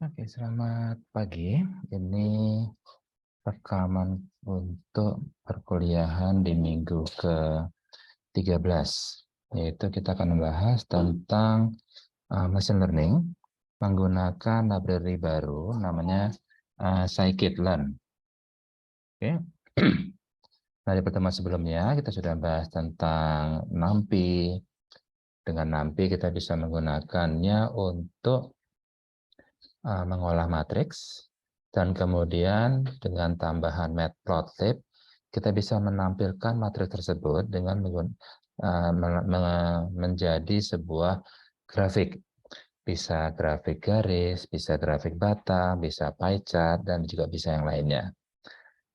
Oke, selamat pagi. Ini rekaman untuk perkuliahan di minggu ke-13, yaitu kita akan membahas tentang machine learning menggunakan library baru namanya scikit-learn. Oke. Nah, di pertemuan sebelumnya kita sudah bahas tentang NumPy. Dengan NumPy kita bisa menggunakannya untuk mengolah matriks, dan kemudian dengan tambahan matplotlib kita bisa menampilkan matriks tersebut dengan menjadi sebuah grafik. Bisa grafik garis, bisa grafik bata, bisa pie chart, dan juga bisa yang lainnya.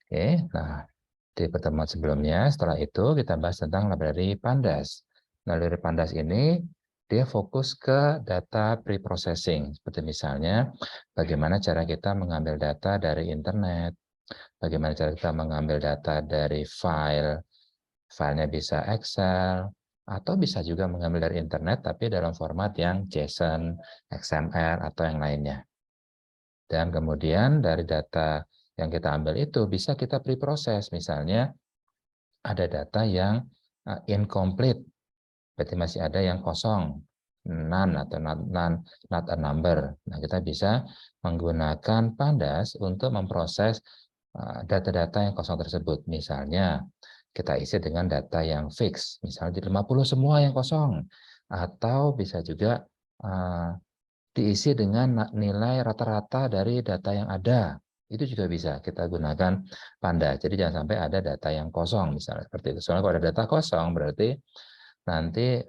Oke, nah di pertemuan sebelumnya, setelah itu kita bahas tentang library Pandas. Nah, library Pandas ini dia fokus ke data pre-processing, seperti misalnya bagaimana cara kita mengambil data dari internet, bagaimana cara kita mengambil data dari filenya bisa Excel, atau bisa juga mengambil dari internet tapi dalam format yang JSON, XML, atau yang lainnya. Dan kemudian dari data yang kita ambil itu bisa kita pre-proses, misalnya ada data yang incomplete, berarti masih ada yang kosong, none atau not a number. Nah, kita bisa menggunakan Pandas untuk memproses data-data yang kosong tersebut. Misalnya, kita isi dengan data yang fix, misalnya di 50 semua yang kosong, atau bisa juga diisi dengan nilai rata-rata dari data yang ada. Itu juga bisa kita gunakan Pandas. Jadi jangan sampai ada data yang kosong, misalnya seperti itu. Soalnya kalau ada data kosong, berarti nanti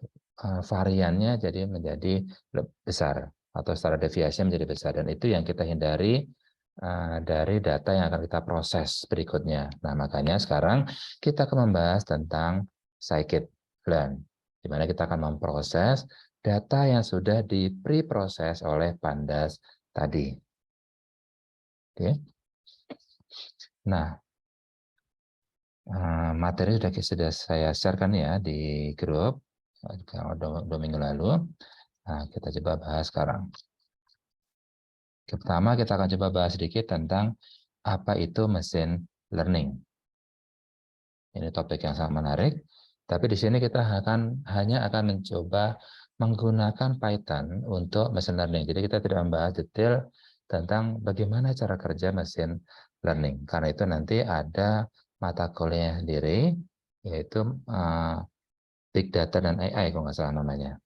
variannya jadi menjadi besar, atau standar deviasi menjadi besar. Dan itu yang kita hindari dari data yang akan kita proses berikutnya. Nah, makanya sekarang kita akan membahas tentang scikit-learn, di mana kita akan memproses data yang sudah di-pre-proses oleh Pandas tadi. Oke. Nah, materi sudah saya share-kan ya di grup dua minggu lalu. Nah, kita coba bahas sekarang. Pertama, kita akan coba bahas sedikit tentang apa itu machine learning. Ini topik yang sangat menarik, tapi di sini kita hanya akan mencoba menggunakan Python untuk machine learning. Jadi kita tidak membahas detail tentang bagaimana cara kerja machine learning. Karena itu nanti ada mata kuliah sendiri, yaitu Big Data dan AI, kalau nggak salah namanya.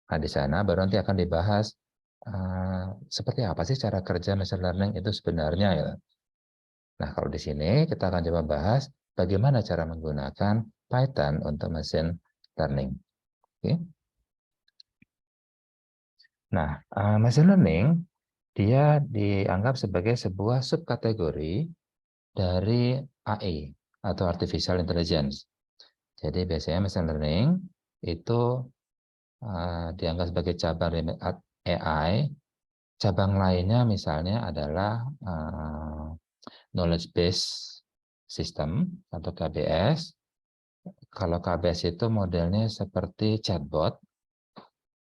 Nah, di sana baru nanti akan dibahas seperti apa sih cara kerja machine learning itu sebenarnya. Ya. Nah, kalau di sini kita akan coba bahas bagaimana cara menggunakan Python untuk machine learning. Oke. Nah, machine learning dia dianggap sebagai sebuah subkategori dari AI atau artificial intelligence. Jadi biasanya machine learning itu dianggap sebagai cabang dari AI. Cabang lainnya misalnya adalah knowledge based system atau KBS. Kalau KBS itu modelnya seperti chatbot.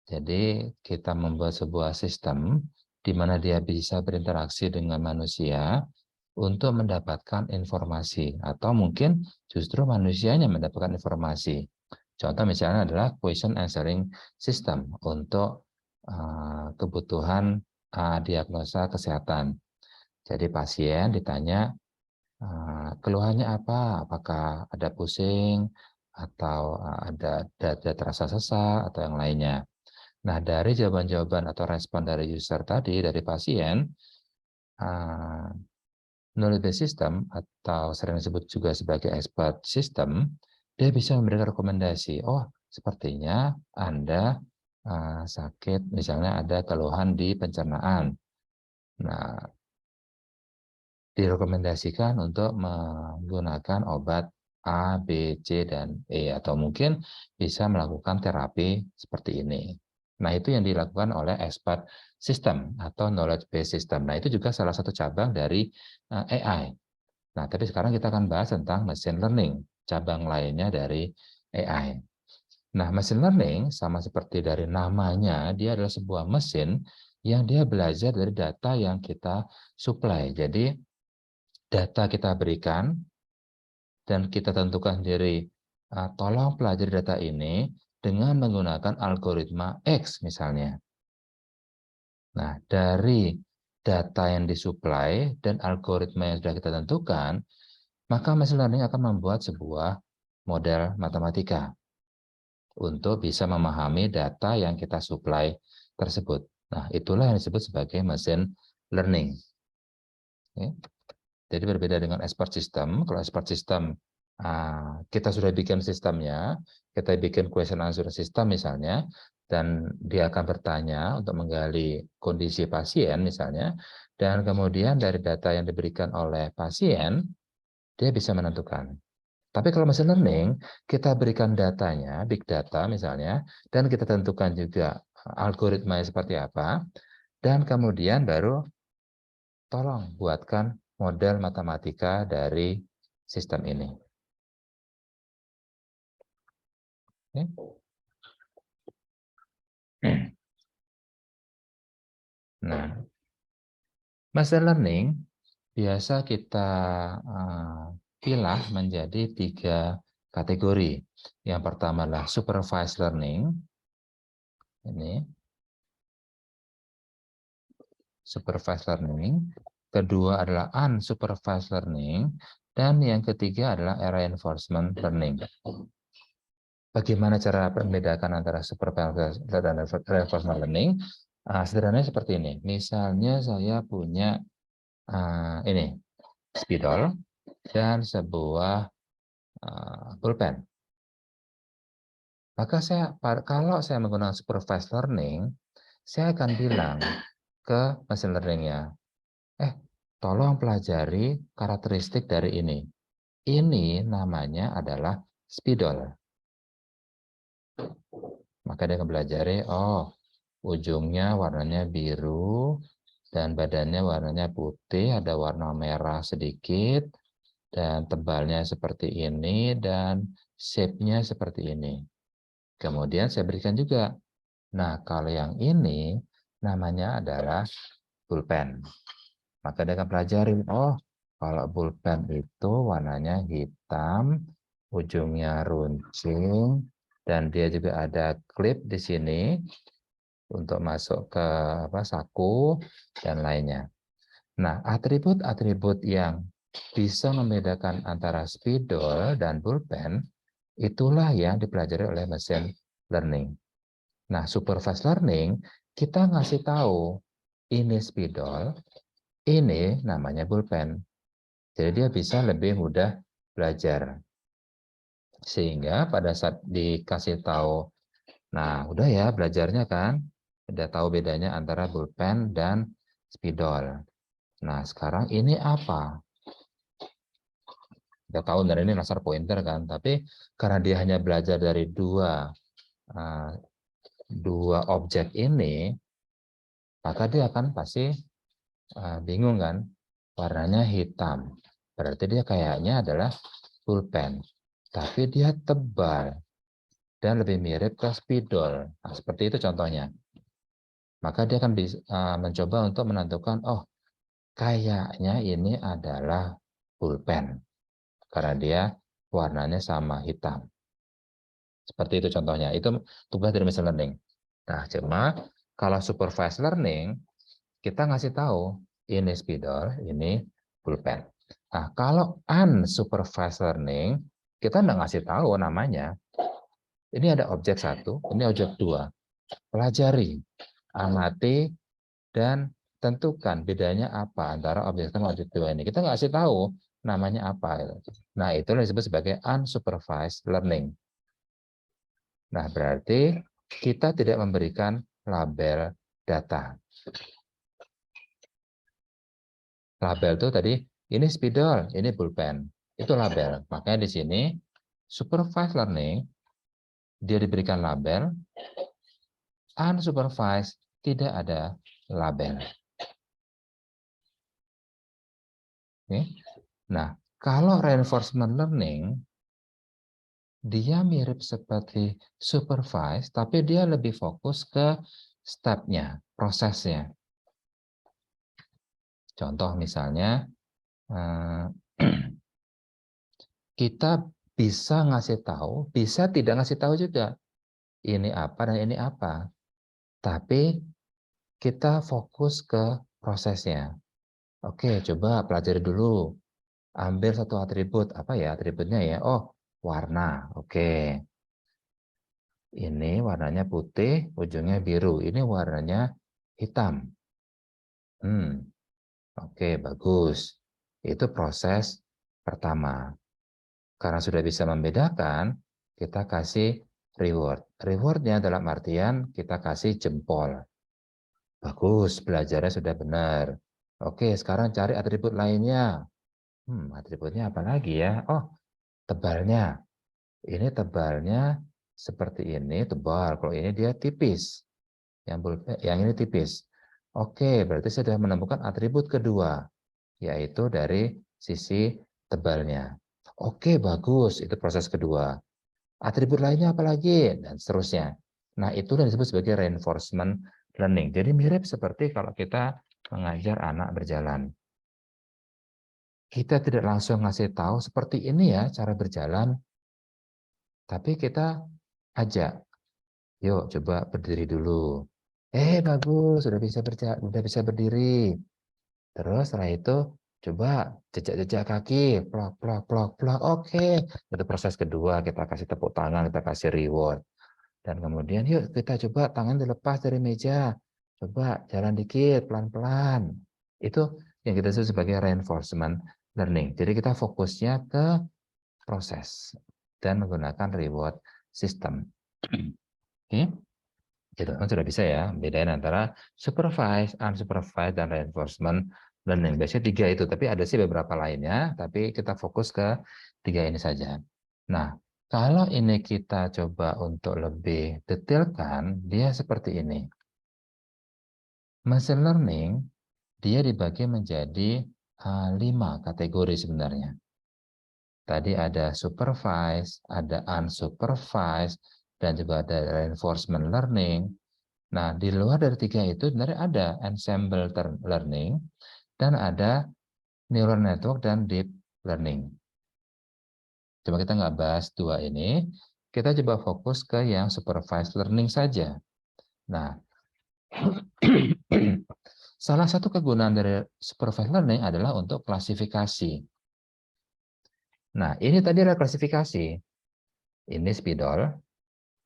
Jadi kita membuat sebuah sistem di mana dia bisa berinteraksi dengan manusia untuk mendapatkan informasi, atau mungkin justru manusianya mendapatkan informasi. Contoh misalnya adalah question answering system untuk kebutuhan diagnosa kesehatan. Jadi pasien ditanya keluhannya apa, apakah ada pusing, atau ada terasa sesak, atau yang lainnya. Nah, dari jawaban-jawaban atau respon dari user tadi, dari pasien, knowledge system atau sering disebut juga sebagai expert system, dia bisa memberikan rekomendasi. Oh, sepertinya Anda sakit, misalnya ada keluhan di pencernaan. Nah, direkomendasikan untuk menggunakan obat A, B, C, dan E, atau mungkin bisa melakukan terapi seperti ini. Nah, itu yang dilakukan oleh expert system atau knowledge based system. Nah, itu juga salah satu cabang dari AI. Nah, tapi sekarang kita akan bahas tentang machine learning, cabang lainnya dari AI. Nah, machine learning sama seperti dari namanya, dia adalah sebuah mesin yang dia belajar dari data yang kita supply. Jadi data kita berikan dan kita tentukan sendiri, tolong pelajari data ini dengan menggunakan algoritma X misalnya. Nah, dari data yang disuplai dan algoritma yang sudah kita tentukan, maka machine learning akan membuat sebuah model matematika untuk bisa memahami data yang kita supply tersebut. Nah, itulah yang disebut sebagai machine learning. Oke. Jadi berbeda dengan expert system. Kalau expert system, kita sudah bikin sistemnya, kita bikin question answer system misalnya, dan dia akan bertanya untuk menggali kondisi pasien misalnya, dan kemudian dari data yang diberikan oleh pasien, dia bisa menentukan. Tapi kalau machine learning, kita berikan datanya, big data misalnya, dan kita tentukan juga algoritma seperti apa, dan kemudian baru tolong buatkan model matematika dari sistem ini. Nah, machine learning biasa kita pilah menjadi 3 kategori. Yang pertama adalah supervised learning. Ini supervised learning. Kedua adalah unsupervised learning. Dan yang ketiga adalah reinforcement learning. Bagaimana cara membedakan antara supervised dan reinforcement learning? Sederhananya seperti ini. Misalnya saya punya ini spidol dan sebuah pulpen. Maka kalau saya menggunakan supervised learning, saya akan bilang ke machine learning-nya, tolong pelajari karakteristik dari ini. Ini namanya adalah spidol. Maka dia akan pelajari, ujungnya warnanya biru, dan badannya warnanya putih, ada warna merah sedikit, dan tebalnya seperti ini, dan shape-nya seperti ini. Kemudian saya berikan juga, nah kalau yang ini namanya adalah pulpen. Maka dia akan pelajari, kalau pulpen itu warnanya hitam, ujungnya runcing, dan dia juga ada klip di sini untuk masuk ke saku dan lainnya. Nah, atribut-atribut yang bisa membedakan antara spidol dan pulpen itulah yang dipelajari oleh machine learning. Nah, supervised learning kita ngasih tahu ini spidol, ini namanya pulpen. Jadi dia bisa lebih mudah belajar. Sehingga pada saat dikasih tahu, nah udah ya belajarnya kan, udah tahu bedanya antara pulpen dan spidol. Nah sekarang ini apa? Kita tahu dari ini laser pointer kan, tapi karena dia hanya belajar dari dua objek ini, maka dia akan pasti bingung kan, warnanya hitam. Berarti dia kayaknya adalah pulpen, tapi dia tebal dan lebih mirip ke spidol. Nah, seperti itu contohnya. Maka dia akan mencoba untuk menentukan, kayaknya ini adalah pulpen karena dia warnanya sama hitam. Seperti itu contohnya. Itu tugas dari machine learning. Nah, cuma kalau supervised learning, kita ngasih tahu ini spidol, ini pulpen. Nah, kalau unsupervised learning, kita nggak ngasih tahu namanya. Ini ada objek 1, ini objek 2. Pelajari, amati, dan tentukan bedanya apa antara objek 1 dan objek 2 ini. Kita nggak kasih tahu namanya apa. Nah, itu yang disebut sebagai unsupervised learning. Nah, berarti kita tidak memberikan label data. Label itu tadi, ini spidol, ini pulpen. Itu label. Makanya di sini, supervised learning, dia diberikan label, unsupervised, tidak ada label. Oke. Nah, kalau reinforcement learning, dia mirip seperti supervised, tapi dia lebih fokus ke step-nya, prosesnya. Contoh misalnya, kita bisa ngasih tahu, bisa tidak ngasih tahu juga. Ini apa dan ini apa. Tapi kita fokus ke prosesnya. Oke, coba pelajari dulu. Ambil satu atribut. Apa ya atributnya ya? Oh, warna. Oke. Ini warnanya putih, ujungnya biru. Ini warnanya hitam. Oke, bagus. Itu proses pertama. Karena sudah bisa membedakan, kita kasih reward. Rewardnya dalam artian kita kasih jempol. Bagus, belajarnya sudah benar. Oke, sekarang cari atribut lainnya. Atributnya apa lagi ya? Oh, tebalnya. Ini tebalnya seperti ini, tebal. Kalau ini dia tipis. Yang ini tipis. Oke, berarti saya sudah menemukan atribut kedua, yaitu dari sisi tebalnya. Oke, bagus. Itu proses kedua. Atribut lainnya apa lagi? Dan seterusnya. Nah, itu yang disebut sebagai reinforcement learning. Jadi mirip seperti kalau kita mengajar anak berjalan. Kita tidak langsung ngasih tahu seperti ini ya cara berjalan, tapi kita ajak, yuk coba berdiri dulu. Bagus, sudah bisa berdiri. Terus setelah itu coba jejak-jejak kaki, plok plok plok plok. Oke, itu proses kedua, kita kasih tepuk tangan, kita kasih reward. Dan kemudian yuk kita coba tangan dilepas dari meja. Coba jalan dikit, pelan-pelan. Itu yang kita sebut sebagai reinforcement learning. Jadi kita fokusnya ke proses dan menggunakan reward system. Oke, jadi sudah bisa ya bedain antara supervised, unsupervised, dan reinforcement learning. Biasanya 3 itu, tapi ada sih beberapa lainnya, tapi kita fokus ke 3 ini saja. Nah, kalau ini kita coba untuk lebih detailkan, dia seperti ini. Machine learning, dia dibagi menjadi 5 kategori sebenarnya. Tadi ada supervised, ada unsupervised, dan juga ada reinforcement learning. Nah, di luar dari 3 itu sebenarnya ada ensemble learning, dan ada neural network dan deep learning. Coba kita nggak bahas 2 ini, kita coba fokus ke yang supervised learning saja. Nah, salah satu kegunaan dari supervised learning adalah untuk klasifikasi. Nah, ini tadi adalah klasifikasi. Ini spidol,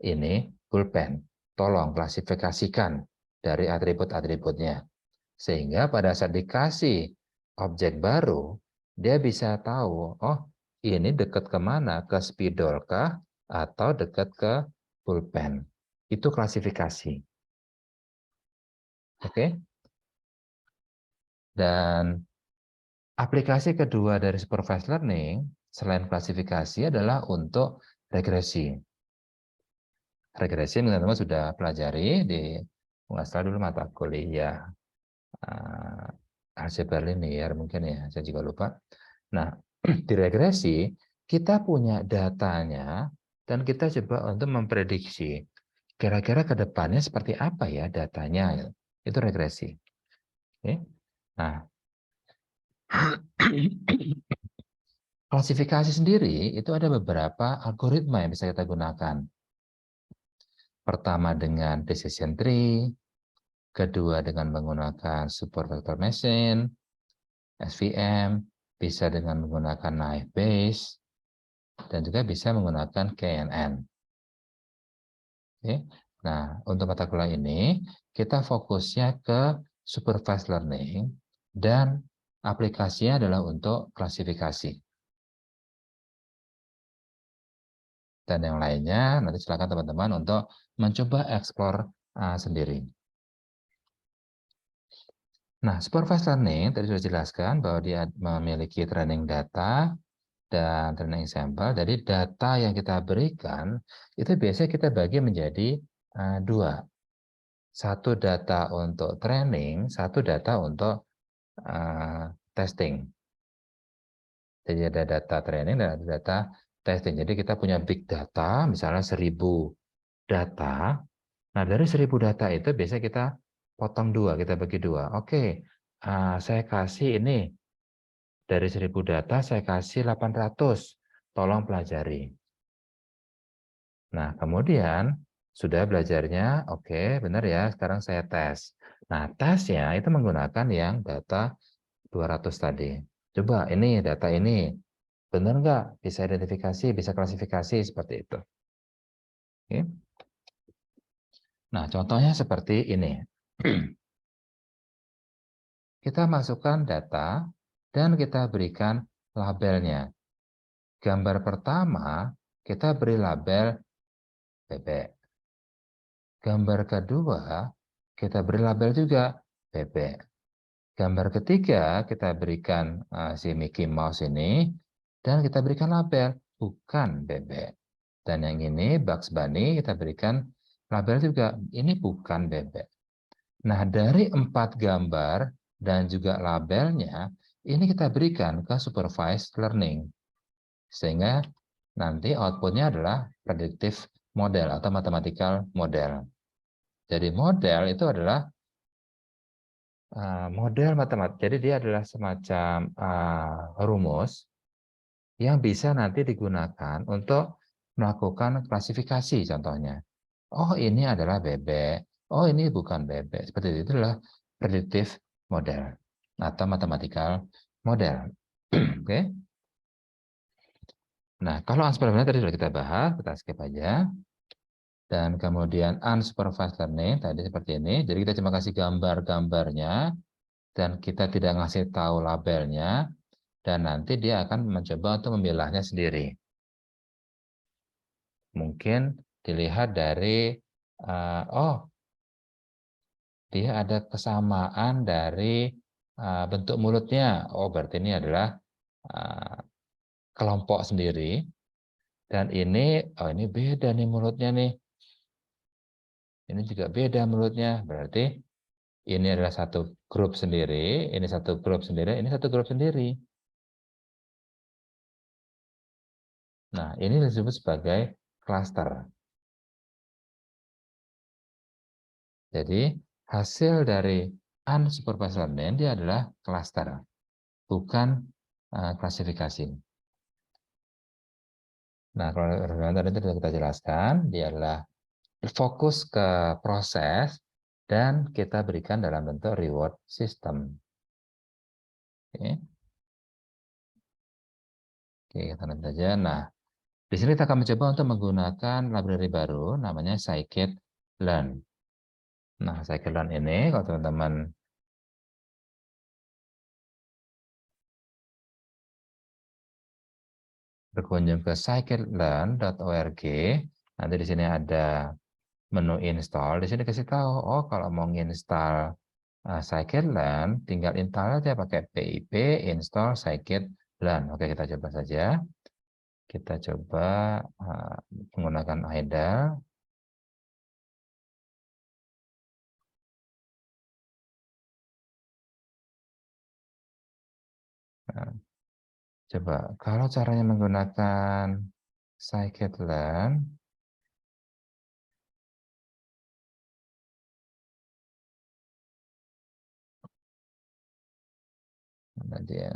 ini pulpen. Tolong klasifikasikan dari atribut-atributnya. Sehingga pada saat dikasih objek baru, dia bisa tahu, oh ini dekat kemana? Ke spidol kah? Atau dekat ke pulpen? Itu klasifikasi. Oke? Dan aplikasi kedua dari supervised learning, selain klasifikasi adalah untuk regresi. Regresi teman-teman sudah pelajari di nggak salah dulu mata kuliah aljabar linear mungkin ya, saya juga lupa. Nah, di regresi kita punya datanya dan kita coba untuk memprediksi kira-kira ke depannya seperti apa ya datanya. Itu regresi. Oke. Nah, klasifikasi sendiri itu ada beberapa algoritma yang bisa kita gunakan. Pertama dengan decision tree, kedua dengan menggunakan support vector machine, SVM, bisa dengan menggunakan naive Bayes, dan juga bisa menggunakan KNN. Oke. Nah, untuk mata kuliah ini, kita fokusnya ke supervised learning, dan aplikasinya adalah untuk klasifikasi. Dan yang lainnya, nanti silakan teman-teman untuk mencoba eksplor sendiri. Nah, supervised learning tadi sudah jelaskan bahwa dia memiliki training data dan training sampel. Jadi data yang kita berikan itu biasanya kita bagi menjadi 2. Satu data untuk training, satu data untuk testing. Jadi ada data training dan ada data testing. Jadi kita punya big data, misalnya 1000 data. Nah, dari 1000 data itu biasanya kita potong 2, kita bagi 2. Oke, saya kasih ini, dari 1000 data saya kasih 800, tolong pelajari. Nah, kemudian sudah belajarnya, oke, benar ya, sekarang saya tes. Nah, tesnya itu menggunakan yang data 200 tadi. Coba ini, data ini, benar nggak? Bisa identifikasi, bisa klasifikasi, seperti itu. Oke. Nah, contohnya seperti ini. Kita masukkan data dan kita berikan labelnya. Gambar pertama, kita beri label bebek. Gambar kedua, kita beri label juga bebek. Gambar ketiga, kita berikan si Mickey Mouse ini, dan kita berikan label bukan bebek. Dan yang ini Bugs Bunny, kita berikan label juga, ini bukan bebek. Nah, dari 4 gambar dan juga labelnya, ini kita berikan ke supervised learning. Sehingga nanti outputnya adalah predictive model atau mathematical model. Jadi model itu adalah model matematik. Jadi dia adalah semacam rumus yang bisa nanti digunakan untuk melakukan klasifikasi contohnya. Oh, ini adalah bebek. Oh, ini bukan bebek. Seperti itu adalah predictive model atau mathematical model. Oke. Nah, kalau unsupervised tadi sudah kita bahas, kita skip aja. Dan kemudian unsupervised learning tadi seperti ini. Jadi kita cuma kasih gambar-gambarnya dan kita tidak ngasih tahu labelnya, dan nanti dia akan mencoba untuk memilahnya sendiri. Mungkin dilihat dari oh, dia ada kesamaan dari bentuk mulutnya. Oh, berarti ini adalah kelompok sendiri. Dan ini, oh ini beda nih mulutnya nih. Ini juga beda mulutnya. Berarti ini adalah satu grup sendiri, ini satu grup sendiri, ini satu grup sendiri. Nah, ini disebut sebagai cluster. Jadi, hasil dari unsupervised learning dia adalah cluster, bukan klasifikasi. Nah, kalau tadi sudah kita jelaskan, dia adalah fokus ke proses dan kita berikan dalam bentuk reward system. Oke, kita lihat saja. Nah, di sini kita akan mencoba untuk menggunakan library baru, namanya scikit-learn. Nah, scikit-learn ini, kalau teman-teman berkunjung ke scikit-learn.org, nanti di sini ada menu install. Di sini kasih tahu, oh kalau mau install scikit-learn, tinggal install aja pakai pip install scikit-learn. Oke, kita coba saja. Kita coba menggunakan IDLE. Nah, coba kalau caranya menggunakan scikit-learn, mana dia?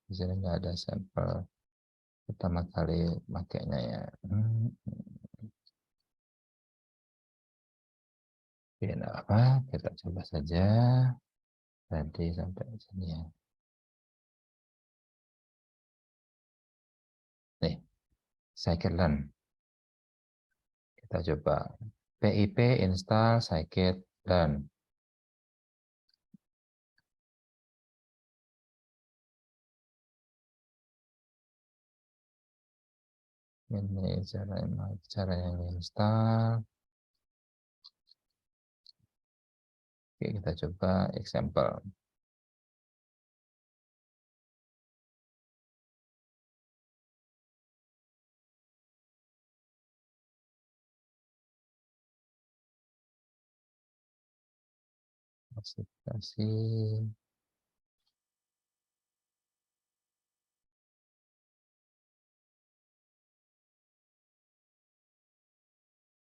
Di sini nggak ada sampel pertama kali makainya ya. Oke, nah apa? Kita coba saja. Tadi sampai sini ya. Nih, scikit-learn. Kita coba pip install scikit-learn. Ini cara yang install. Oke, kita coba example. Klasifikasi.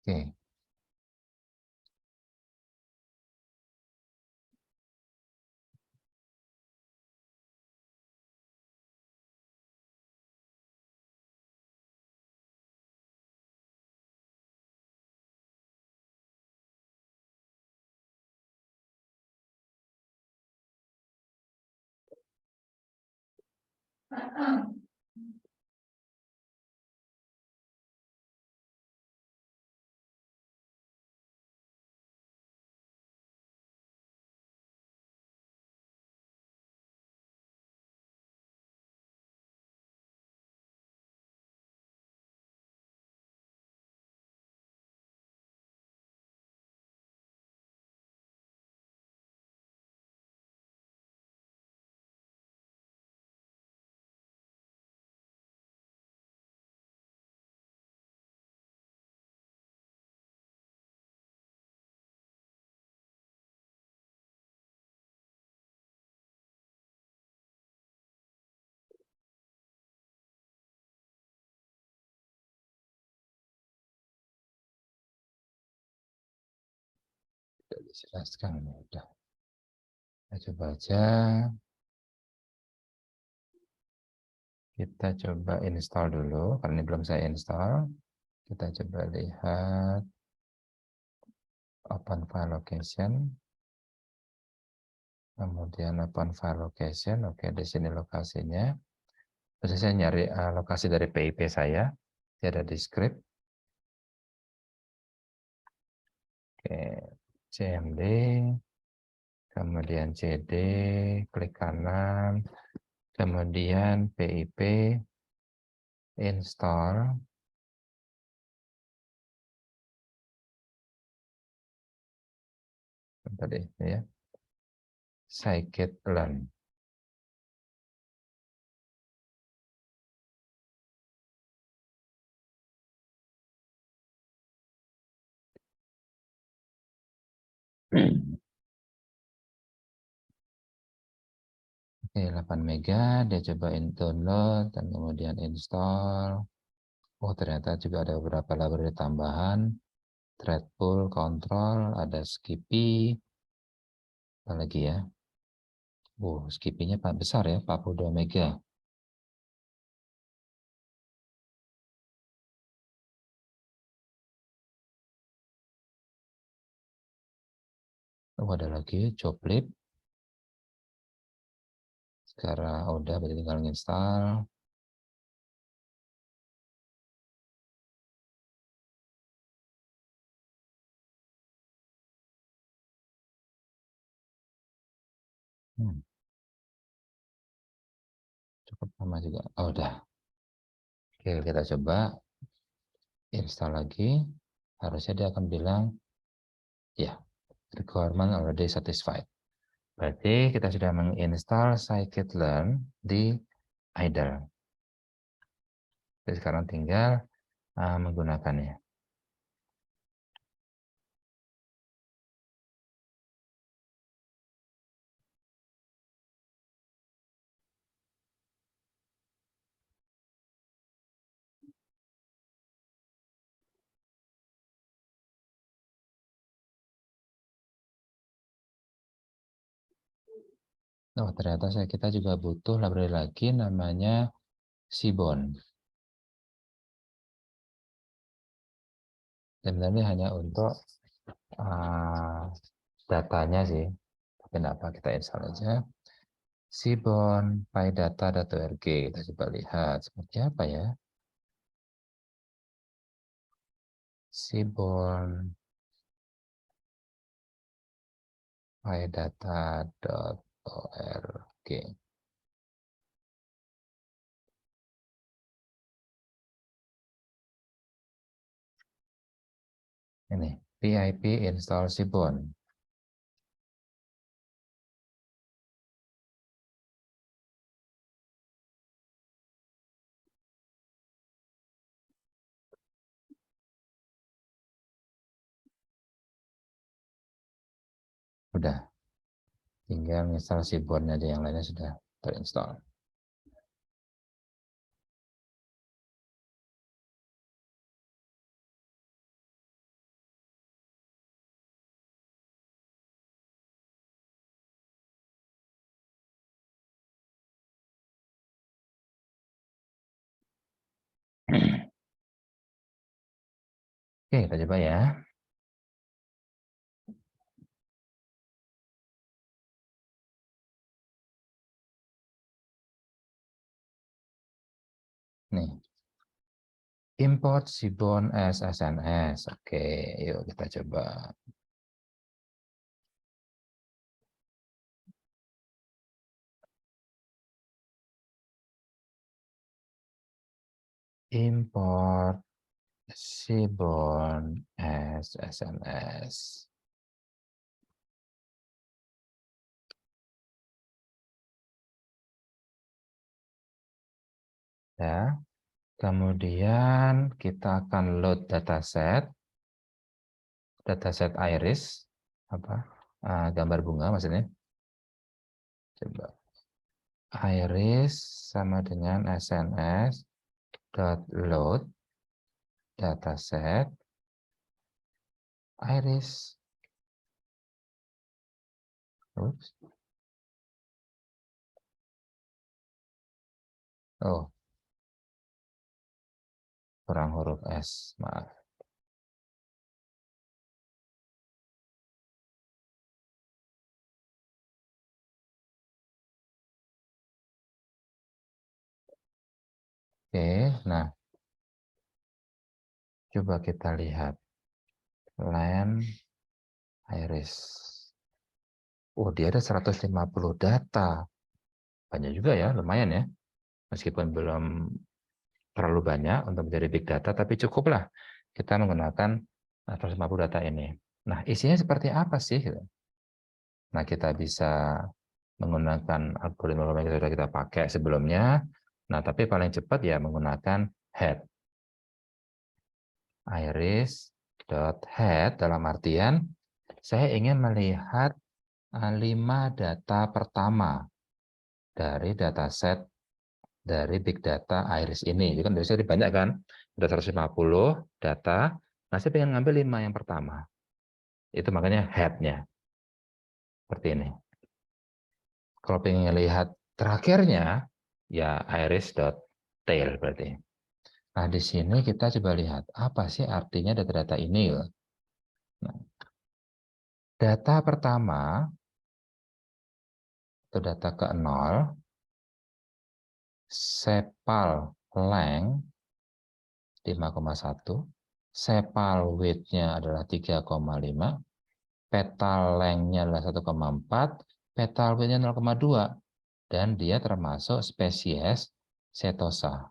Oke. Sudah dijelaskan. Udah. Kita coba aja. Kita coba install dulu, karena ini belum saya install. Kita coba lihat open file location. Kemudian open file location. Oke, di sini lokasinya. Terus saya nyari lokasi dari PIP saya. Dia ada di script. Oke, CMD. Kemudian CD, klik kanan. Kemudian PIP, install. Tadi ya. Scikit-learn. Oke, 8 mega, dia cobain download dan kemudian install. Oh, ternyata juga ada beberapa library tambahan. Threadful, control, ada Skippy, apa lagi ya? Oh, Skippy-nya besar ya, 42 mega. Oh, ada lagi Joblib. Sekarang udah, berarti tinggal install. Cukup lama juga. Oh, udah. Oke, kita coba install lagi. Harusnya dia akan bilang, ya, requirement already satisfied. Berarti kita sudah menginstal scikit-learn di idle. Jadi sekarang tinggal menggunakannya. Oh, ternyata kita juga butuh library lagi namanya Seaborn. Sebenarnya hanya untuk datanya sih. Tapi apa, kita install aja. Seaborn pydata.org. Kita coba lihat seperti apa ya. Seaborn pydata.org. Ini PIP install Seaborn. Udah, tinggal install Seaborn aja, yang lainnya sudah terinstall. Oke, kita coba ya. Nih, import Seaborn as SNS. Oke, yuk kita coba. Import Seaborn as SNS. Ya, kemudian kita akan load dataset iris, apa, gambar bunga maksudnya. Coba iris sama dengan sns load dataset iris. Oops. Oh, kurang huruf S, maaf. Oke, nah coba kita lihat len iris. Oh, dia ada 150 data. Banyak juga ya, lumayan ya. Meskipun belum terlalu banyak untuk menjadi big data, tapi cukuplah kita menggunakan 150 data ini. Nah, isinya seperti apa sih? Nah, kita bisa menggunakan algoritma yang sudah kita pakai sebelumnya. Nah, tapi paling cepat ya menggunakan head. Iris.head dalam artian saya ingin melihat 5 data pertama dari dataset dari big data iris ini. Itu kan biasanya banyak kan? Ada 150 data. Nah, saya pengen ngambil 5 yang pertama. Itu makanya head-nya. Seperti ini. Kalau pengen lihat terakhirnya, ya iris.tail berarti. Nah, di sini kita coba lihat, apa sih artinya data-data ini? Nah, data pertama, itu data ke-0, sepal length 5,1, sepal width-nya adalah 3,5, petal length-nya adalah 1,4, petal width-nya 0,2, dan dia termasuk spesies Setosa.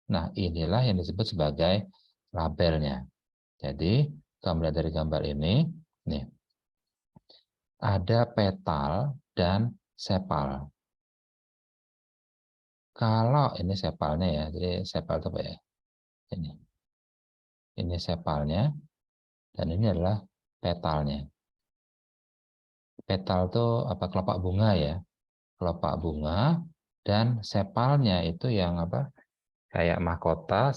Nah, inilah yang disebut sebagai labelnya. Jadi, kalau melihat dari gambar ini, nih, ada petal dan sepal. Kalau ini sepalnya ya, jadi sepal itu apa ya? Ini sepalnya, dan ini adalah petalnya. Petal itu apa, kelopak bunga ya, kelopak bunga, dan sepalnya itu yang apa, kayak mahkota,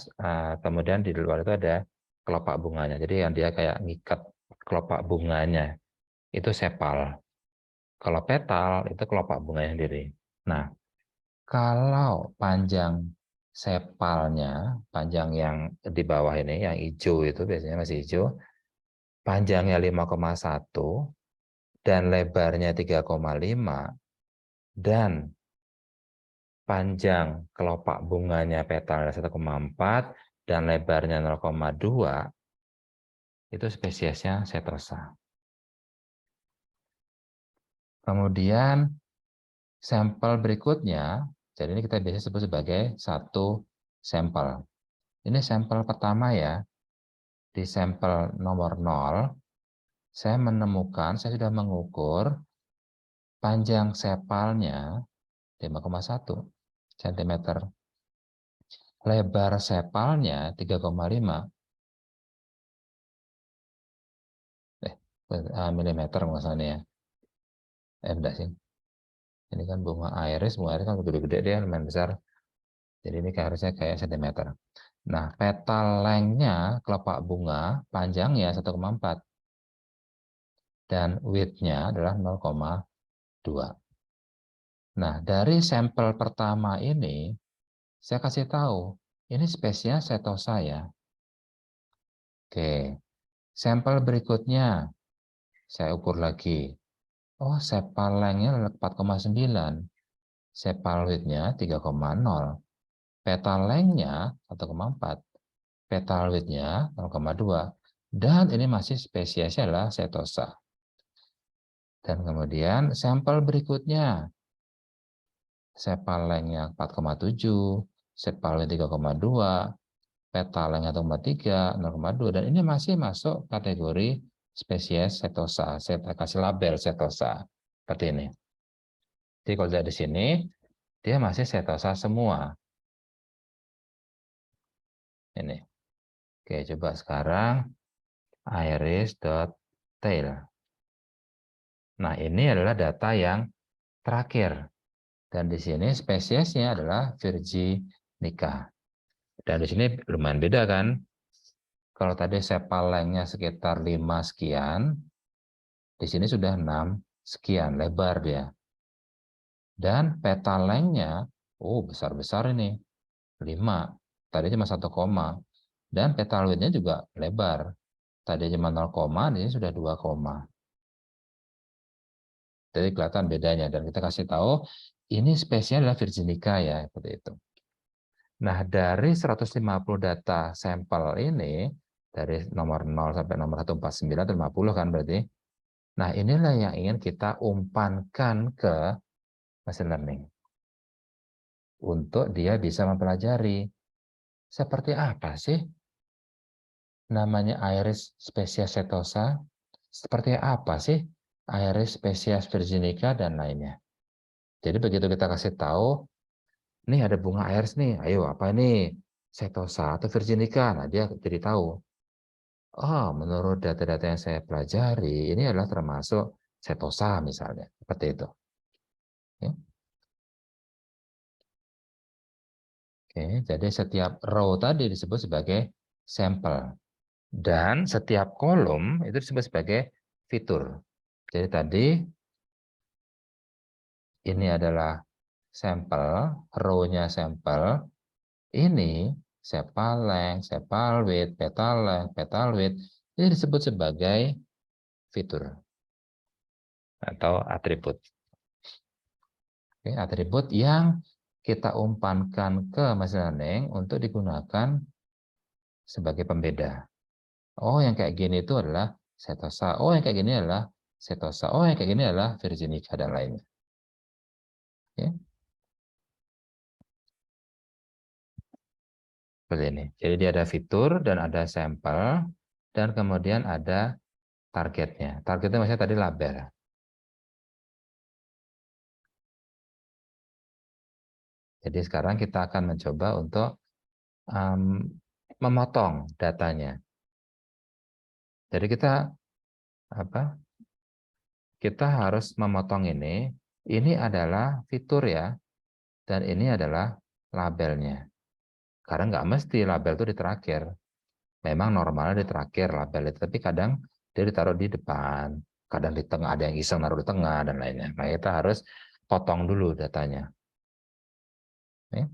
kemudian di luar itu ada kelopak bunganya. Jadi yang dia kayak ngikat kelopak bunganya, itu sepal. Kalau petal itu kelopak bunganya sendiri. Nah, kalau panjang sepalnya, panjang yang di bawah ini, yang hijau itu biasanya masih hijau, panjangnya 5,1 dan lebarnya 3,5 dan panjang kelopak bunganya petalnya 1,4 dan lebarnya 0,2, itu spesiesnya Setosa. Kemudian sampel berikutnya, jadi ini kita biasa sebut sebagai satu sampel. Ini sampel pertama ya. Di sampel nomor 0, saya menemukan, saya sudah mengukur panjang sepalnya 5,1 cm. Lebar sepalnya 3,5. milimeter maksudnya ya. Enggak sih. Ini kan bunga iris kan gede-gede dia lumayan besar. Jadi ini harusnya kayak sentimeter. Nah, petal length-nya kelopak bunga panjangnya 1,4 dan width-nya adalah 0,2. Nah, dari sampel pertama ini saya kasih tahu, ini spesies setosa ya. Oke, sampel berikutnya saya ukur lagi. Oh, sepal length-nya 4,9. Sepal width-nya 3,0. Petal length-nya 1,4. Petal width-nya 0,2. Dan ini masih spesiesnya adalah setosa. Dan kemudian sampel berikutnya. Sepal length-nya 4,7. Sepal width 3,2. Petal length 1,3, 0,2. Dan ini masih masuk kategori spesies setosa. Saya kasih label setosa. Seperti ini. Jadi kalau dari sini, dia masih setosa semua. Ini. Oke, coba sekarang iris.tail. Nah, ini adalah data yang terakhir. Dan di sini spesiesnya adalah Virginica. Dan di sini lumayan beda kan? Kalau tadi sepal length-nya sekitar 5 sekian, di sini sudah 6 sekian lebar dia. Dan petal length-nya, besar-besar ini, 5. Tadi cuma 1, dan petal width-nya juga lebar. Tadi cuma 0, ini sudah 2. Jadi kelihatan bedanya. Dan kita kasih tahu, ini spesiesnya adalah Virginica ya, seperti itu. Nah, dari 150 data sampel ini, dari nomor 0 sampai nomor 149 atau 50 kan berarti. Nah, inilah yang ingin kita umpankan ke machine learning. Untuk dia bisa mempelajari seperti apa sih namanya iris spesies setosa, seperti apa sih iris spesies virginica, dan lainnya. Jadi begitu kita kasih tahu, nih ada bunga iris nih, ayo apa ini? Setosa atau virginica? Nah, dia jadi tahu. Oh, menurut data-data yang saya pelajari, ini adalah termasuk setosa misalnya. Seperti itu. Oke. Oke, jadi setiap row tadi disebut sebagai sampel. Dan setiap kolom itu disebut sebagai fitur. Jadi tadi ini adalah sampel, row-nya sampel. Ini sepal length, sepal width, petal length, petal width. Ini disebut sebagai fitur atau atribut. Oke, atribut yang kita umpankan ke machine learning untuk digunakan sebagai pembeda. Oh, yang kayak gini itu adalah setosa. Oh, yang kayak gini adalah setosa. Oh, yang kayak gini adalah virginica dan lainnya. Oke. Seperti ini. Jadi dia ada fitur dan ada sampel dan kemudian ada targetnya. Targetnya maksudnya tadi label. Jadi sekarang kita akan mencoba untuk memotong datanya. Jadi kita harus memotong ini. Ini adalah fitur ya, dan ini adalah labelnya. Karena nggak mesti label itu di terakhir. Memang normalnya di terakhir label itu, tapi kadang dia ditaruh di depan, kadang di tengah, ada yang iseng naruh di tengah dan lainnya. Nah, kita harus potong dulu datanya. Oke.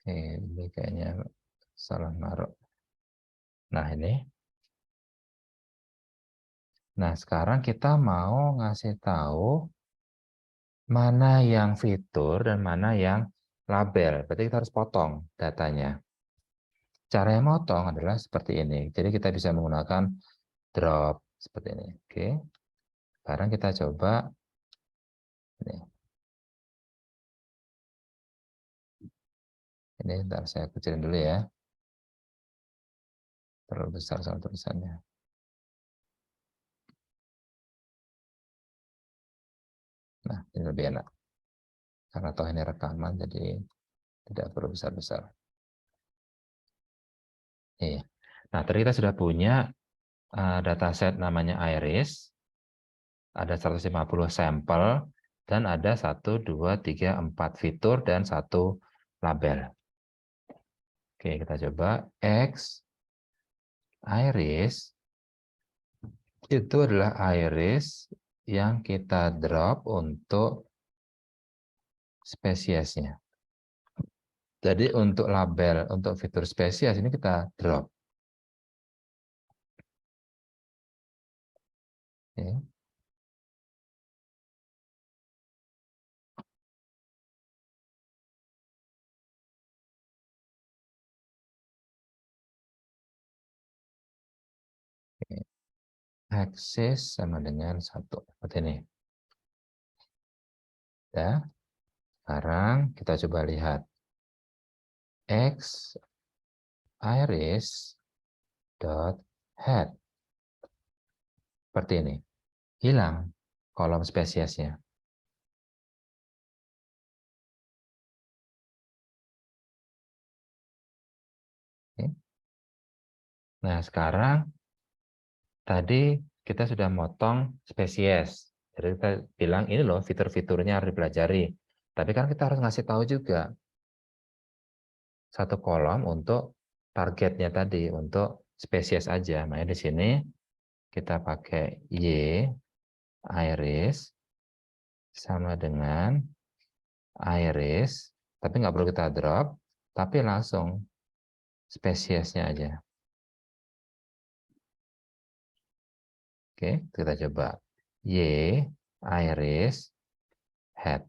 Ini kayaknya salah naruh. Nah, ini. Nah, sekarang kita mau ngasih tahu mana yang fitur dan mana yang label. Berarti kita harus potong datanya. Cara yang motong adalah seperti ini. Jadi kita bisa menggunakan drop seperti ini. Oke. Sekarang kita coba ini. Ini ntar saya kecilin dulu ya. Terlalu besar soal tulisannya. Nah, ini lebih enak. Karena toh ini rekaman, jadi tidak perlu besar-besar. Iya. Nah, tadi kita sudah punya dataset namanya Iris. Ada 150 sampel, dan ada 1, 2, 3, 4 fitur, dan 1 label. Oke, kita coba. X Iris itu adalah iris yang kita drop untuk spesiesnya. Jadi untuk label, untuk fitur spesies ini kita drop. Oke. Akses sama dengan 1. Seperti ini. Ya. Sekarang kita coba lihat. X iris dot head. Seperti ini. Hilang kolom spesiesnya. Oke. Nah, sekarang tadi kita sudah motong spesies. Jadi kita bilang ini loh fitur-fiturnya harus dipelajari. Tapi kan kita harus ngasih tahu juga satu kolom untuk targetnya tadi, untuk spesies aja. Makanya di sini kita pakai Y iris sama dengan iris, tapi nggak perlu kita drop, tapi langsung spesiesnya aja. Oke, kita coba. Y iris head.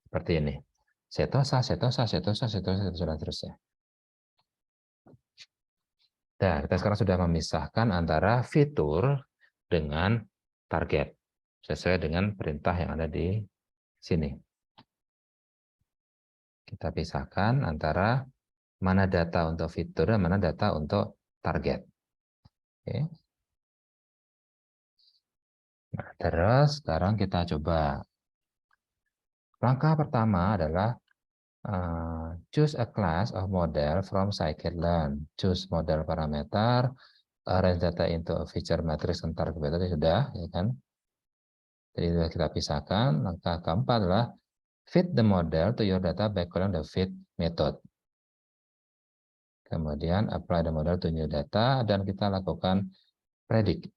Seperti ini. Setosa, setosa, setosa, setosa, setosa, dan seterusnya. Nah, kita sekarang sudah memisahkan antara fitur dengan target. Sesuai dengan perintah yang ada di sini. Kita pisahkan antara mana data untuk fitur dan mana data untuk target. Oke. Nah, terus sekarang kita coba. Langkah pertama adalah choose a class of model from scikit-learn. Choose model parameter, arrange data into a feature matrix and target tadi sudah, ya kan? Jadi sudah kita pisahkan. Langkah keempat adalah fit the model to your data by calling the fit method. Kemudian apply the model to new data dan kita lakukan predict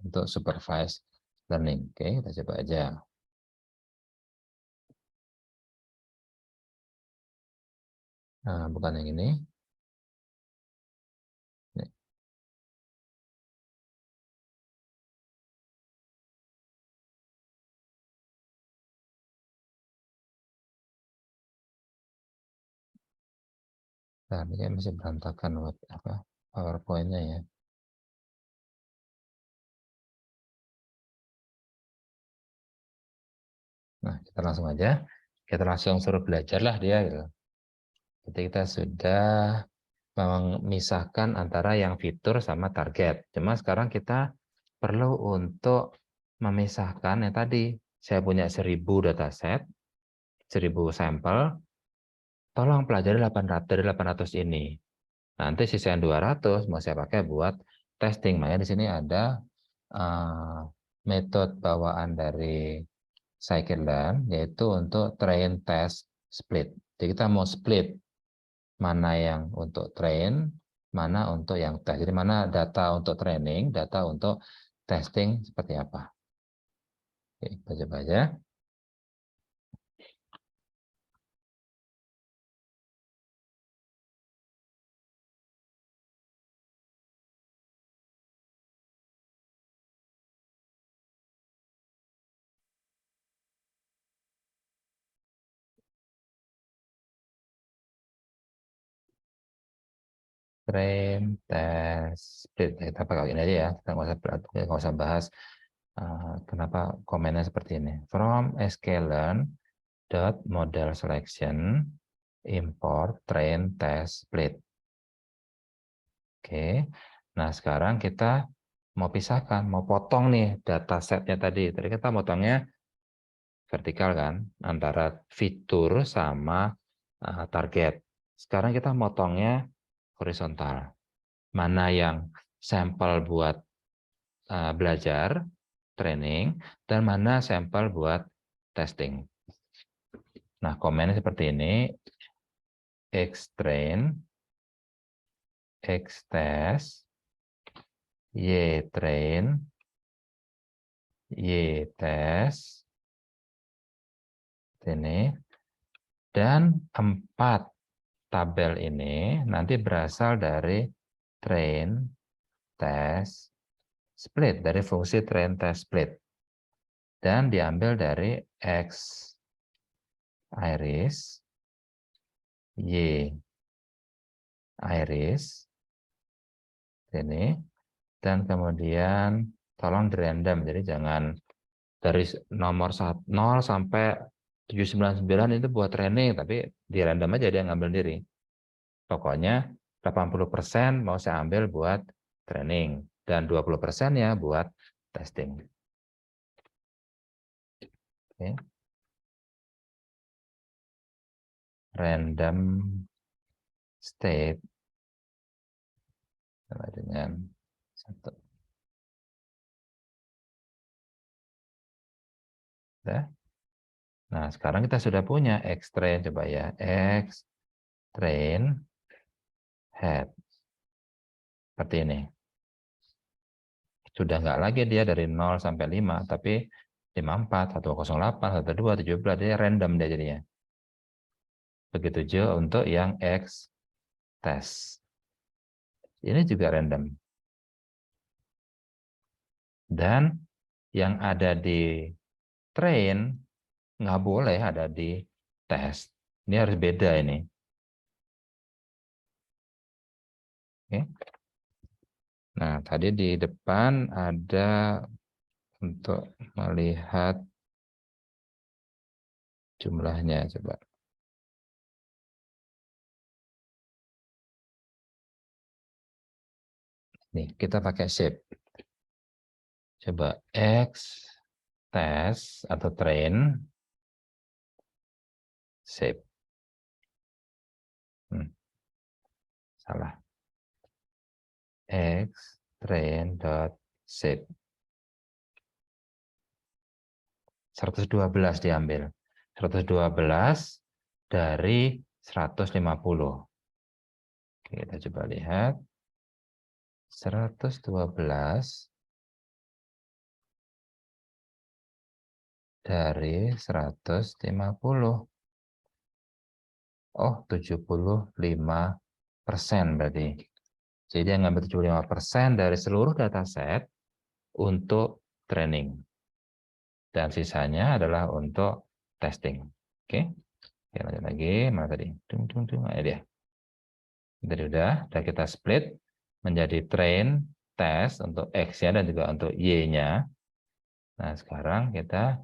untuk supervised learning. Oke, kita coba aja. Nah, bukan yang ini. Nih. Nah, ini masih berantakan apa PowerPoint-nya ya. Nah, kita langsung aja. Kita langsung suruh belajarlah dia gitu. Jadi kita sudah memisahkan antara yang fitur sama target. Cuma sekarang kita perlu untuk memisahkan yang tadi. Saya punya 1000 dataset, 1000 sampel. Tolong pelajari 800 dari 800 ini. Nanti sisa yang 200 mau saya pakai buat testing. Makanya di sini ada metode bawaan dari scikit-learn, yaitu untuk train, test, split. Jadi kita mau split mana yang untuk train, mana untuk yang test. Jadi mana data untuk training, data untuk testing seperti apa. Oke, kita coba aja. train, test, split. Kita pakai ini aja ya, kita nggak usah bahas kenapa komennya seperti ini. From sklearn dot model selection import train, test, split. Oke, nah sekarang kita mau pisahkan, mau potong nih datasetnya tadi. Tadi kita potongnya vertikal kan, antara fitur sama target. Sekarang kita motongnya horizontal. Mana yang sampel buat belajar, training, dan mana sampel buat testing. Nah, komennya seperti ini. X-train, X-test, Y-train, Y-test, ini, dan 4 tabel ini nanti berasal dari train, test, split, dari fungsi train, test, split. Dan diambil dari X iris, Y iris, ini, dan kemudian tolong di random, jadi jangan dari nomor 0 sampai 799 itu buat training, tapi di random aja dia ngambil diri. Pokoknya 80% mau saya ambil buat training, dan 20% ya buat testing. Oke. Random state sama dengan 1. Nah, sekarang kita sudah punya X-train, coba ya. X-train head. Seperti ini. Sudah nggak lagi dia dari 0 sampai 5, tapi 54, 108, 12, 17, dia random dia jadinya. Begitu juga untuk yang X-test. Ini juga random. Dan yang ada di train nggak boleh ada di test. Ini harus beda ini. Oke. Nah, tadi di depan ada untuk melihat jumlahnya, coba. Nih, kita pakai shape. Coba X test atau train shape. Salah. X train dot shape. 112 diambil. 112 dari 150. Oke, kita coba lihat. 112 dari 150. Oh, 75% berarti. Jadi dia ngambil 75% dari seluruh dataset untuk training. Dan sisanya adalah untuk testing. Oke. Oke, lanjut lagi. Mana tadi? Nah, dia. Tadi udah kita split menjadi train, test untuk X-nya dan juga untuk Y-nya. Nah, sekarang kita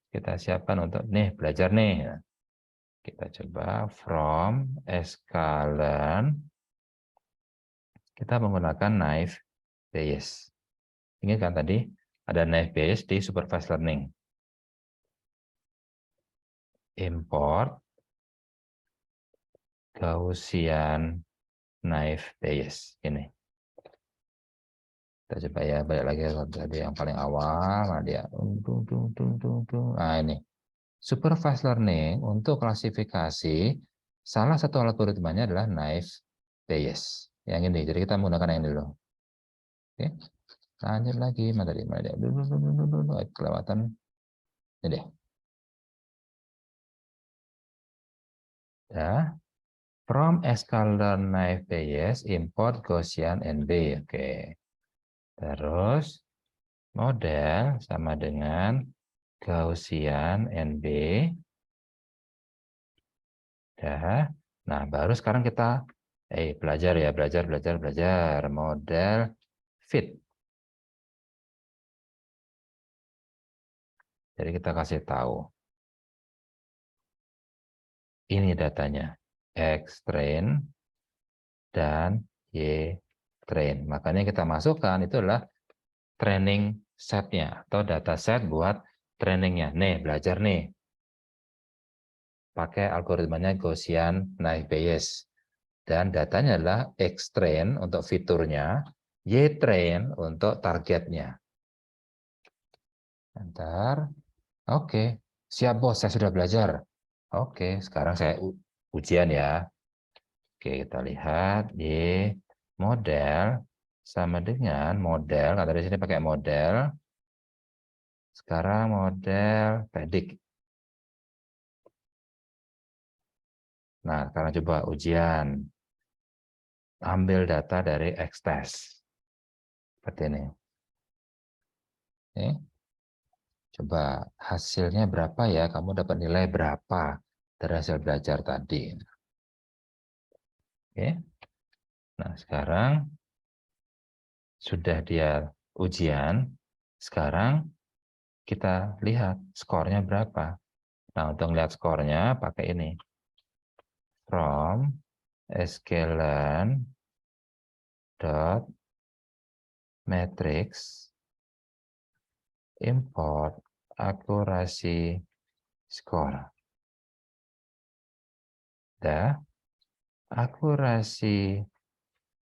kita siapkan untuk nih belajar nih. Kita coba from sklearn. Kita menggunakan Naive Bayes. Ingat kan tadi ada Naive Bayes di supervised learning. Import Gaussian Naive Bayes. Ini. Kita coba ya, balik lagi tadi yang paling awal. Nah, dia. Nah, ini. Supervised learning untuk klasifikasi, salah satu algoritmanya adalah Naive Bayes. Yang ini. Jadi kita menggunakan yang ini dulu. Oke. Lanjut lagi. Mana tadi? Mana dia? Kelewatan. Ini deh. Ya. From sklearn Naive Bayes, import Gaussian NB. Oke. Terus model sama dengan Gaussian NB. Ya. Nah, baru sekarang kita Belajar ya, belajar, belajar, belajar. Model fit. Jadi kita kasih tahu. Ini datanya. X train dan Y train. Makanya kita masukkan itu adalah training setnya atau data set buat trainingnya. Nih, belajar nih. Pakai algoritmanya Gaussian naive Bayes. Dan datanya adalah X train untuk fiturnya, Y train untuk targetnya. Bentar. Oke, siap bos, saya sudah belajar. Oke, sekarang saya ujian ya. Oke, kita lihat Y model sama dengan model. Kata di sini pakai model. Sekarang model predik. Nah, sekarang coba ujian. Ambil data dari X-test. Seperti ini. Oke. Coba hasilnya berapa ya? Kamu dapat nilai berapa dari hasil belajar tadi? Oke. Nah, sekarang sudah dia ujian. Sekarang kita lihat skornya berapa. Nah, untuk lihat skornya pakai ini. From sklearn dot matrix import akurasi skor. Dah, akurasi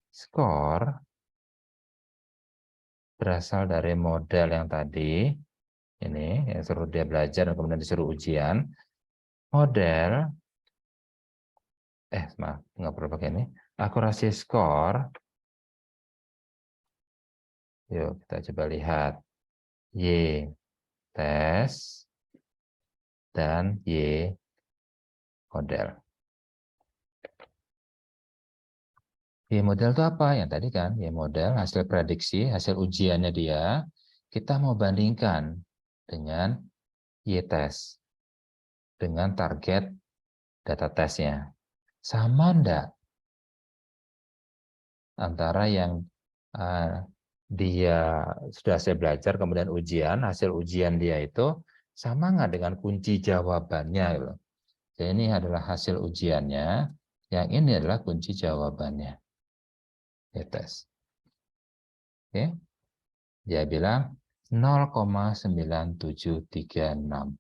skor berasal dari model yang tadi, ini yang suruh dia belajar dan kemudian disuruh ujian. Model, maaf, nggak perlu pakai ini. Akurasi skor, yuk kita coba lihat. Y tes dan Y model. Y model itu apa? Yang tadi kan, Y model hasil prediksi, hasil ujiannya dia, kita mau bandingkan dengan Y tes, dengan target data tesnya. Sama enggak antara yang dia sudah saya belajar, kemudian ujian, hasil ujian dia itu sama nggak dengan kunci jawabannya? Gitu. Jadi ini adalah hasil ujiannya, yang ini adalah kunci jawabannya. Ya, tes. Oke. Dia bilang 0,9736.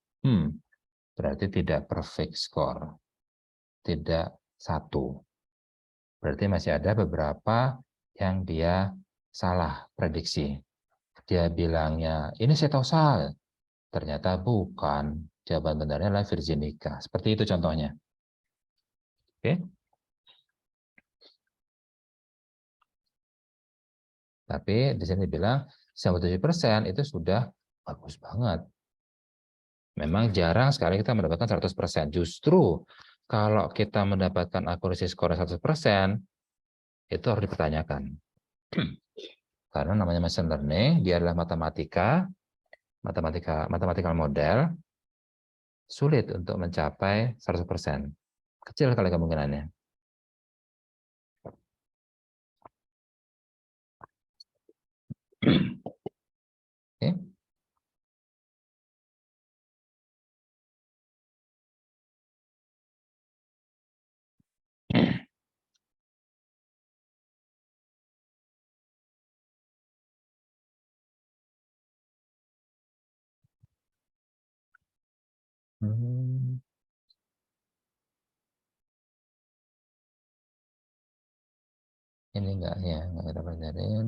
Berarti tidak perfect score. Tidak satu. Berarti masih ada beberapa yang dia salah prediksi. Dia bilangnya, ini setosal. Ternyata bukan. Jawaban benarnya adalah virginica. Seperti itu contohnya. Oke. Tapi di sini bilang 97% itu sudah bagus banget. Memang jarang sekali kita mendapatkan 100%. Justru kalau kita mendapatkan akurasi skor 100%, itu harus dipertanyakan. Karena namanya machine learning, dia adalah mathematical model, sulit untuk mencapai 100%. Kecil sekali kemungkinannya. Oke. Ini enggak ya, enggak kita pelajarin.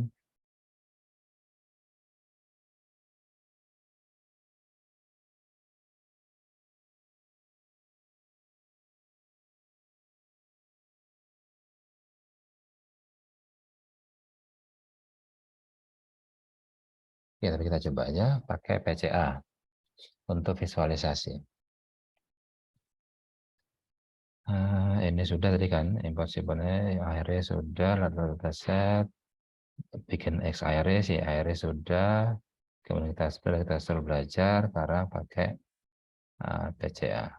Ya, tapi kita coba aja pakai PCA untuk visualisasi. Ini sudah tadi kan, impossible-nya, akhirnya sudah, lalu dataset, bikin X iris, Y iris sudah, kemudian kita suruh belajar, sekarang pakai PCA.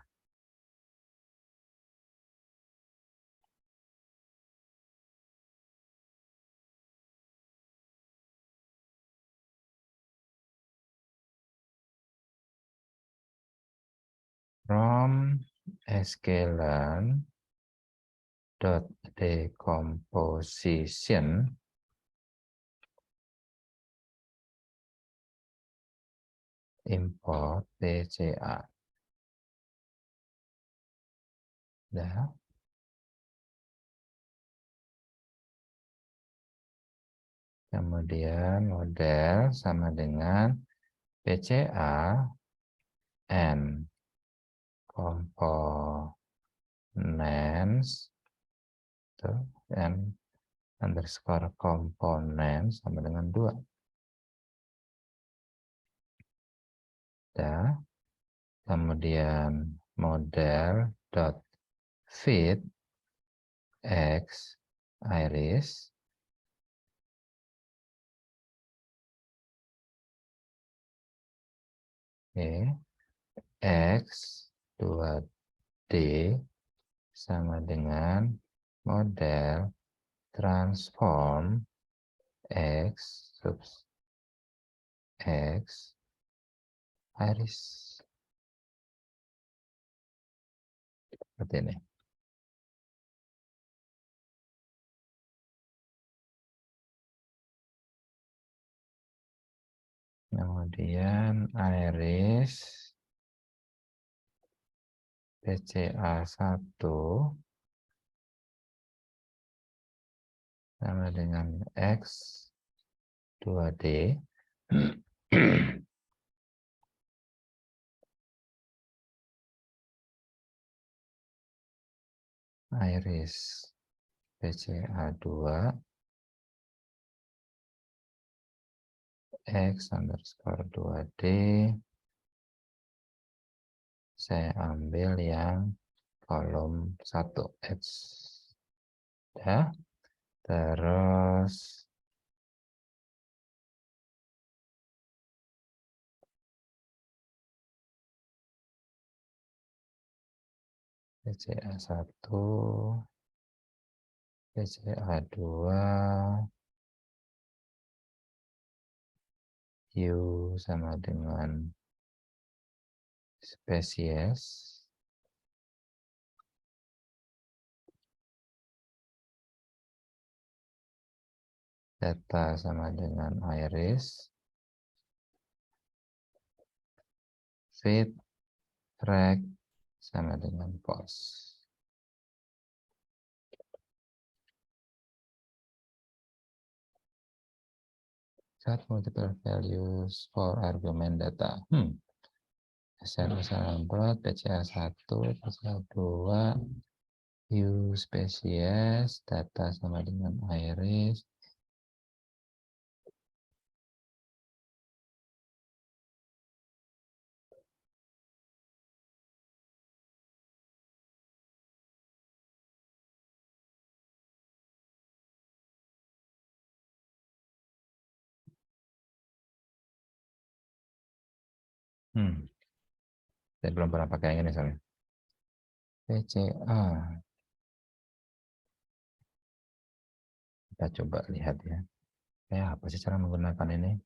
from sklearn dot decomposition import PCA. Ya. Kemudian model sama dengan PCA and components and underscore components sama dengan 2. Ya. Kemudian model dot fit x iris x 2D sama dengan model transform x sub x iris. Seperti ini. Kemudian iris PCA 1 sama dengan X 2D iris PCA 2 X underscore 2D, saya ambil yang kolom 1 X ya. Terus PCA 1 PCA 2 U sama dengan spesies data sama dengan iris fit track sama dengan post. Set multiple values for argument data. SL plot PCA 1 PCA 2 U spesies data sama dengan iris saya belum pernah pakai yang ini soalnya. PCA kita coba lihat ya. Apa sih cara menggunakan ini?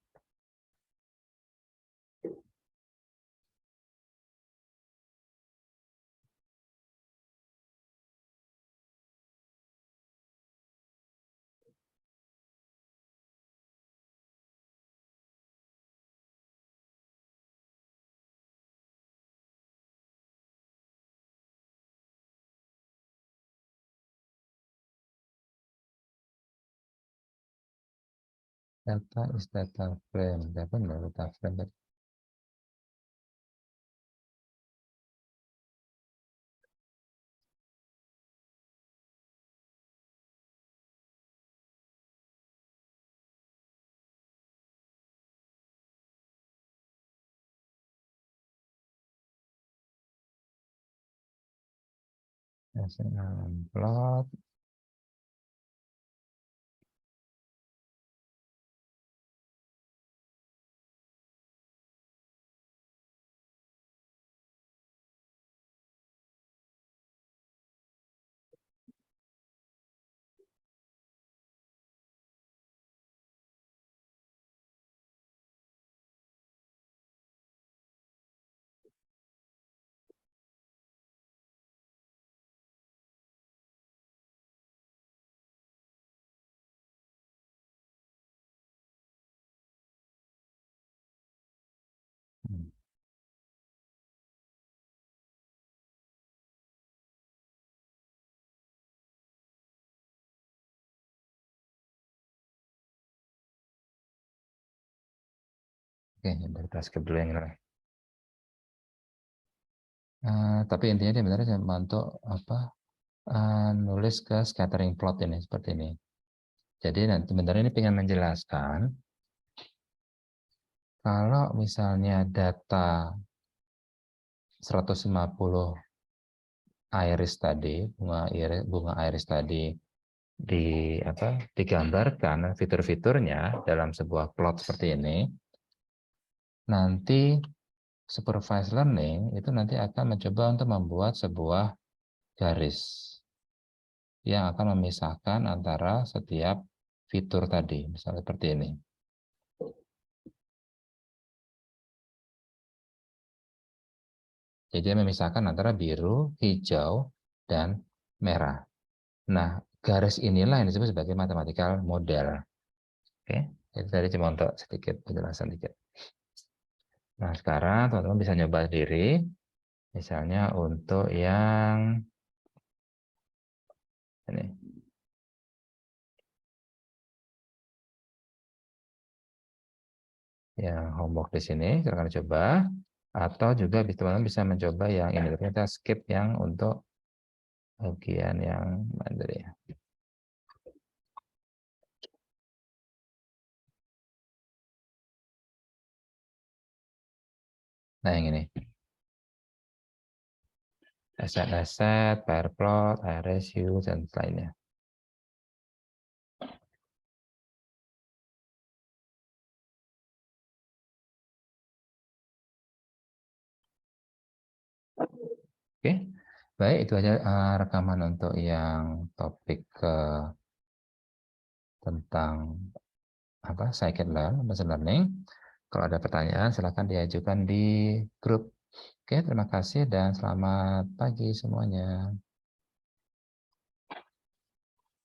Data is data frame. Data frame. Plot Oke, dari skip dulu yang ini. Tapi intinya dia sebenarnya saya bantu apa nulis ke scattering plot ini seperti ini. Jadi nanti sebenarnya ini pengen menjelaskan kalau misalnya data 150 iris tadi, bunga iris tadi digambarkan fitur-fiturnya dalam sebuah plot seperti ini, nanti supervised learning itu nanti akan mencoba untuk membuat sebuah garis yang akan memisahkan antara setiap fitur tadi, misalnya seperti ini. Jadi dia memisahkan antara biru, hijau, dan merah. Nah, garis inilah yang disebut sebagai mathematical model. Oke, itu tadi cuma untuk sedikit penjelasan dikit. Nah, sekarang teman-teman bisa nyoba sendiri. Misalnya untuk yang ini. Yang homework di sini, silakan coba. Atau juga teman-teman bisa mencoba yang ini. Kita skip yang untuk bagian yang mandiri. Nah, yang ini. Asset, pair plot, ratio, dan lainnya. Oke, baik itu aja rekaman untuk yang topik tentang scikit-learn, machine learning. Kalau ada pertanyaan silakan diajukan di grup. Oke, terima kasih dan selamat pagi semuanya.